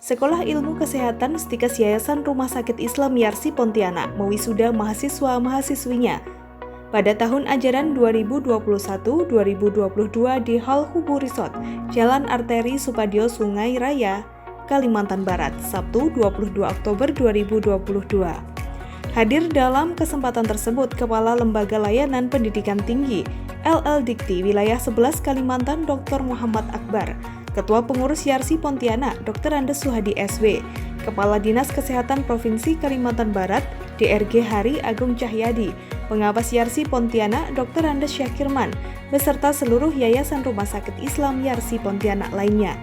Sekolah Ilmu Kesehatan Stikes Yayasan Rumah Sakit Islam Yarsi Pontianak mewisuda mahasiswa-mahasiswinya pada tahun ajaran 2021-2022 di Hall Hubu Resort, Jalan Arteri Supadio Sungai Raya, Kalimantan Barat, Sabtu 22 Oktober 2022. Hadir dalam kesempatan tersebut Kepala Lembaga Layanan Pendidikan Tinggi LL Dikti Wilayah 11 Kalimantan Dr. Muhammad Akbar, Ketua Pengurus Yarsi Pontianak Dr. Andes Suhadi SW, Kepala Dinas Kesehatan Provinsi Kalimantan Barat DRG Hari Agung Cahyadi, Pengawas Yarsi Pontianak Dr. Andes Syakirman, beserta seluruh Yayasan Rumah Sakit Islam Yarsi Pontianak lainnya.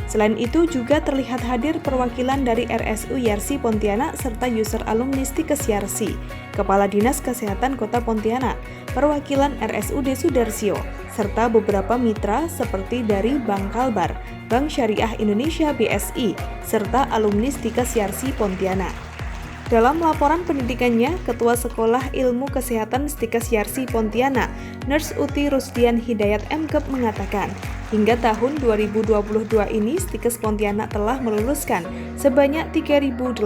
Selain itu juga terlihat hadir perwakilan dari RSU Yarsi Pontianak serta user alumni Stikes Yarsi, Kepala Dinas Kesehatan Kota Pontianak, perwakilan RSUD Sudarsio, serta beberapa mitra seperti dari Bank Kalbar, Bank Syariah Indonesia BSI, serta alumni Stikes Yarsi Pontianak. Dalam laporan pendidikannya, Ketua Sekolah Ilmu Kesehatan Stikes Yarsi Pontianak, Nurse Uti Rusdian Hidayat MKep mengatakan, hingga tahun 2022 ini Stikes Pontianak telah meluluskan sebanyak 3.814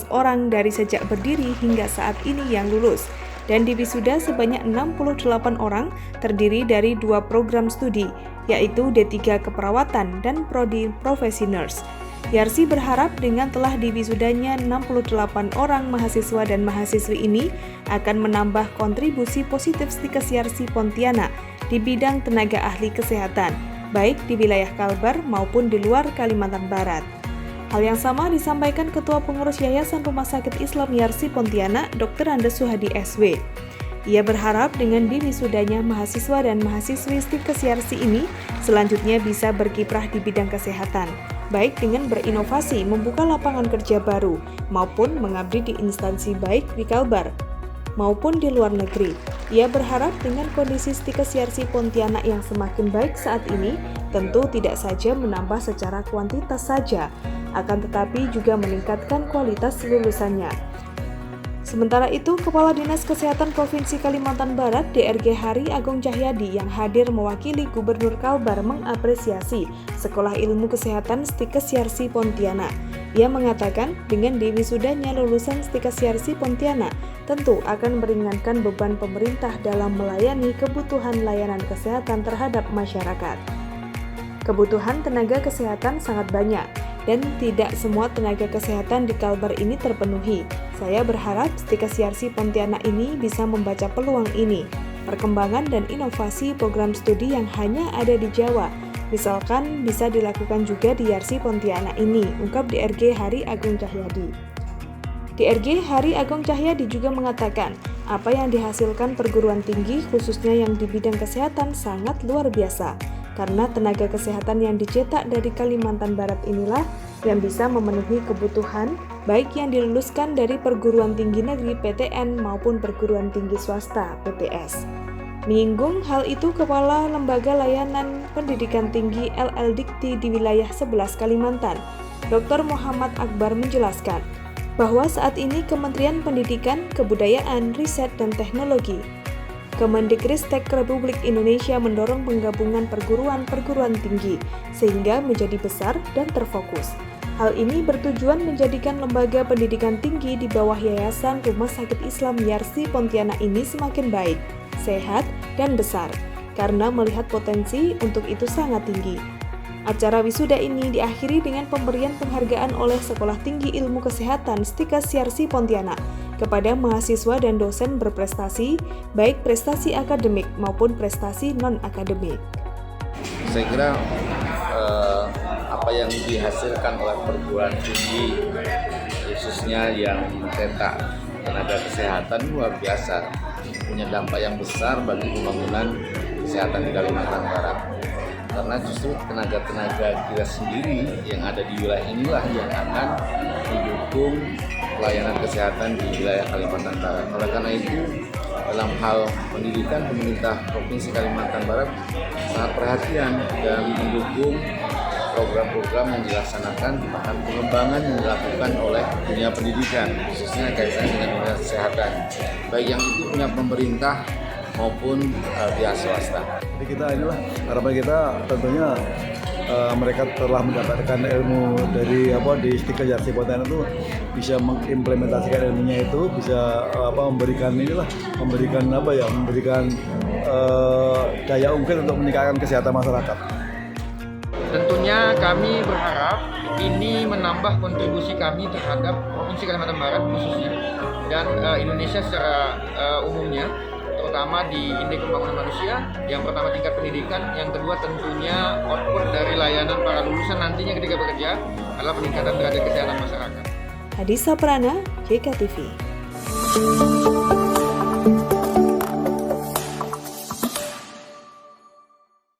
orang dari sejak berdiri hingga saat ini yang lulus, dan di wisuda sebanyak 68 orang terdiri dari 2 program studi, yaitu D3 Keperawatan dan Prodi Profesi Nurse. Yarsi berharap dengan telah diwisudanya 68 orang mahasiswa dan mahasiswi ini akan menambah kontribusi positif Stikes Yarsi Pontianak di bidang tenaga ahli kesehatan, baik di wilayah Kalbar maupun di luar Kalimantan Barat. Hal yang sama disampaikan Ketua Pengurus Yayasan Rumah Sakit Islam Yarsi Pontianak Dr. Andes Suhadi SW. Ia berharap dengan diwisudanya mahasiswa dan mahasiswi Stikes Yarsi ini selanjutnya bisa berkiprah di bidang kesehatan, baik dengan berinovasi membuka lapangan kerja baru maupun mengabdi di instansi baik di Kalbar maupun di luar negeri. Ia berharap dengan kondisi Stikes Yarsi Pontianak yang semakin baik saat ini tentu tidak saja menambah secara kuantitas saja, akan tetapi juga meningkatkan kualitas lulusannya. Sementara itu, Kepala Dinas Kesehatan Provinsi Kalimantan Barat DRG Hari Agung Cahyadi yang hadir mewakili Gubernur Kalbar mengapresiasi Sekolah Ilmu Kesehatan Stikes Yarsi Pontianak. Ia mengatakan dengan diwisudanya lulusan Stikes Yarsi Pontianak tentu akan meringankan beban pemerintah dalam melayani kebutuhan layanan kesehatan terhadap masyarakat. Kebutuhan tenaga kesehatan sangat banyak, dan tidak semua tenaga kesehatan di Kalbar ini terpenuhi. Saya berharap Stikes Yarsi Pontianak ini bisa membaca peluang ini, perkembangan dan inovasi program studi yang hanya ada di Jawa. Misalkan bisa dilakukan juga di Yarsi Pontianak ini, ungkap DRG Hari Agung Cahyadi. DRG Hari Agung Cahyadi juga mengatakan, apa yang dihasilkan perguruan tinggi khususnya yang di bidang kesehatan sangat luar biasa. Karena tenaga kesehatan yang dicetak dari Kalimantan Barat inilah yang bisa memenuhi kebutuhan baik yang diluluskan dari perguruan tinggi negeri PTN maupun perguruan tinggi swasta PTS. Menyinggung hal itu, Kepala Lembaga Layanan Pendidikan Tinggi LL Dikti di wilayah 11 Kalimantan, Dr. Muhammad Akbar menjelaskan bahwa saat ini Kementerian Pendidikan, Kebudayaan, Riset, dan Teknologi Kemendikristek Republik Indonesia mendorong penggabungan perguruan-perguruan tinggi sehingga menjadi besar dan terfokus. Hal ini bertujuan menjadikan lembaga pendidikan tinggi di bawah Yayasan Rumah Sakit Islam Yarsi Pontianak ini semakin baik, sehat, dan besar, karena melihat potensi untuk itu sangat tinggi. Acara wisuda ini diakhiri dengan pemberian penghargaan oleh Sekolah Tinggi Ilmu Kesehatan Stikes Yarsi Pontianak kepada mahasiswa dan dosen berprestasi, baik prestasi akademik maupun prestasi non-akademik. Saya kira apa yang dihasilkan oleh perguruan tinggi, khususnya yang mencetak tenaga kesehatan luar biasa, punya dampak yang besar bagi pembangunan kesehatan di Kalimantan Barat. Karena justru tenaga-tenaga kita sendiri yang ada di wilayah inilah yang akan mendukung pelayanan kesehatan di wilayah Kalimantan Barat. Oleh karena itu, dalam hal pendidikan, pemerintah Provinsi Kalimantan Barat sangat perhatian dan mendukung program-program yang dilaksanakan, bahkan pengembangan yang dilakukan oleh dunia pendidikan, khususnya kaitannya dengan dunia kesehatan, baik yang itu punya pemerintah maupun pihak swasta. Jadi kita inilah harapan kita tentunya mereka telah mendapatkan ilmu dari di Istika Yarsi Pontianak itu bisa mengimplementasikan ilmunya itu, bisa memberikan daya ungkit untuk meningkatkan kesehatan masyarakat. Tentunya kami berharap ini menambah kontribusi kami terhadap Provinsi Kalimantan Barat khususnya dan Indonesia secara umumnya, terutama di indeks pembangunan manusia. Yang pertama tingkat pendidikan, yang kedua tentunya output dari layanan para lulusan nantinya ketika bekerja adalah peningkatan derajat kesehatan masyarakat. Hadisa Prana, JKTV.